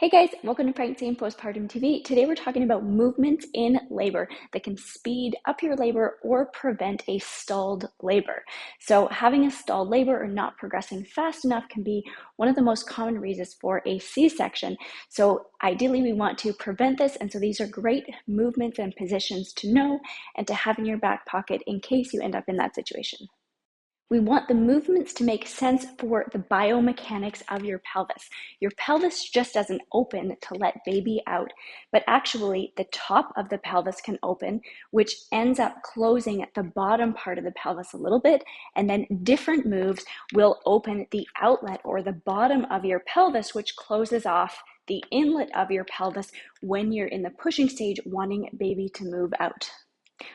Hey guys, welcome to Pregnancy and Postpartum TV. Today we're talking about movements in labor that can speed up your labor or prevent a stalled labor. So having a stalled labor or not progressing fast enough can be one of the most common reasons for a C-section. So ideally we want to prevent this, and so these are great movements and positions to know and to have in your back pocket in case you end up in that situation. We want the movements to make sense for the biomechanics of your pelvis. Your pelvis just doesn't open to let baby out, but actually the top of the pelvis can open, which ends up closing at the bottom part of the pelvis a little bit, and then different moves will open the outlet or the bottom of your pelvis, which closes off the inlet of your pelvis when you're in the pushing stage wanting baby to move out.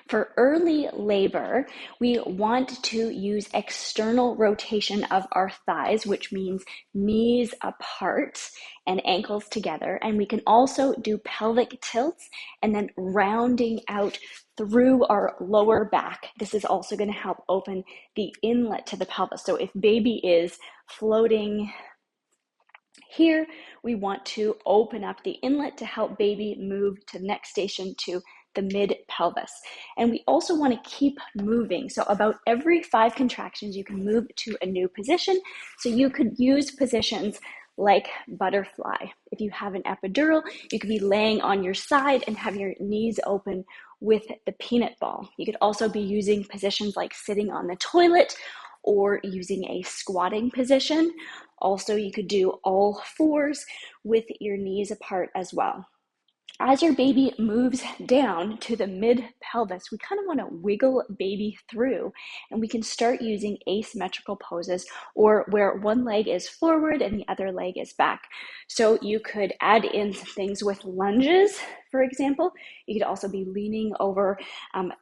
For early labor, we want to use external rotation of our thighs, which means knees apart and ankles together. And we can also do pelvic tilts and then rounding out through our lower back. This is also going to help open the inlet to the pelvis. So if baby is floating here, we want to open up the inlet to help baby move to the next station, to the mid-pelvis. And we also want to keep moving. So about every 5 contractions, you can move to a new position. So you could use positions like butterfly. If you have an epidural, you could be laying on your side and have your knees open with the peanut ball. You could also be using positions like sitting on the toilet or using a squatting position. Also, you could do all fours with your knees apart as well. As your baby moves down to the mid-pelvis, we kind of want to wiggle baby through, and we can start using asymmetrical poses, or where one leg is forward and the other leg is back. So you could add in some things with lunges, for example. You could also be leaning over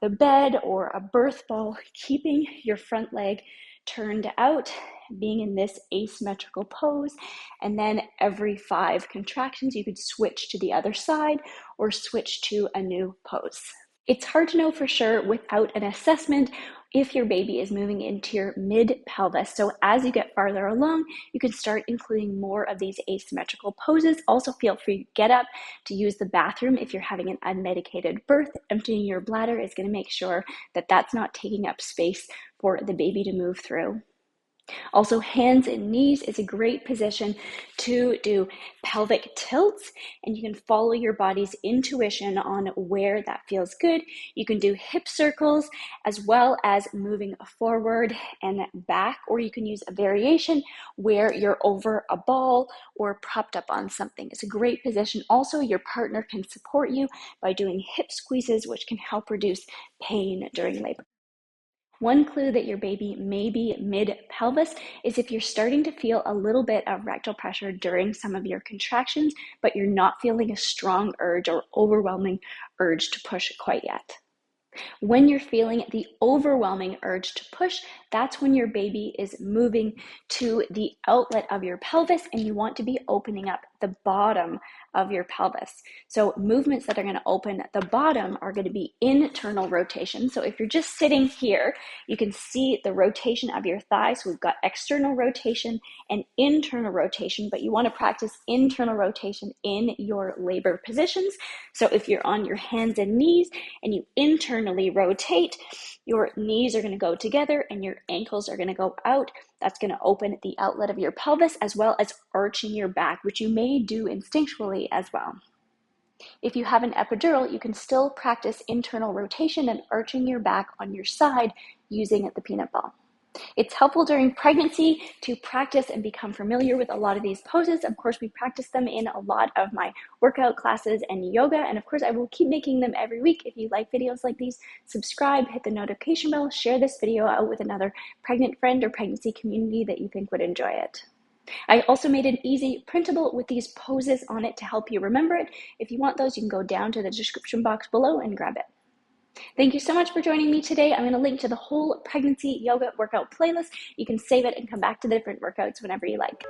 the bed or a birth ball, keeping your front leg turned out, being in this asymmetrical pose. And then every 5 contractions, you could switch to the other side or switch to a new pose. It's hard to know for sure without an assessment if your baby is moving into your mid-pelvis. So as you get farther along, you can start including more of these asymmetrical poses. Also feel free to get up to use the bathroom if you're having an unmedicated birth. Emptying your bladder is going to make sure that that's not taking up space for the baby to move through. Also, hands and knees is a great position to do pelvic tilts, and you can follow your body's intuition on where that feels good. You can do hip circles as well as moving forward and back, or you can use a variation where you're over a ball or propped up on something. It's a great position. Also, your partner can support you by doing hip squeezes, which can help reduce pain during labor. One clue that your baby may be mid-pelvis is if you're starting to feel a little bit of rectal pressure during some of your contractions, but you're not feeling a strong urge or overwhelming urge to push quite yet. When you're feeling the overwhelming urge to push, that's when your baby is moving to the outlet of your pelvis and you want to be opening up the bottom of your pelvis. So movements that are going to open the bottom are going to be internal rotation. So if you're just sitting here, you can see the rotation of your thighs. We've got external rotation and internal rotation, but you want to practice internal rotation in your labor positions. So if you're on your hands and knees and you internally rotate, your knees are going to go together and your ankles are going to go out. That's going to open the outlet of your pelvis as well as arching your back, which you may do instinctually as well. If you have an epidural, you can still practice internal rotation and arching your back on your side using the peanut ball. It's helpful during pregnancy to practice and become familiar with a lot of these poses. Of course, we practice them in a lot of my workout classes and yoga. And of course, I will keep making them every week. If you like videos like these, subscribe, hit the notification bell, share this video out with another pregnant friend or pregnancy community that you think would enjoy it. I also made an easy printable with these poses on it to help you remember it. If you want those, you can go down to the description box below and grab it. Thank you so much for joining me today. I'm going to link to the whole pregnancy yoga workout playlist. You can save it and come back to the different workouts whenever you like.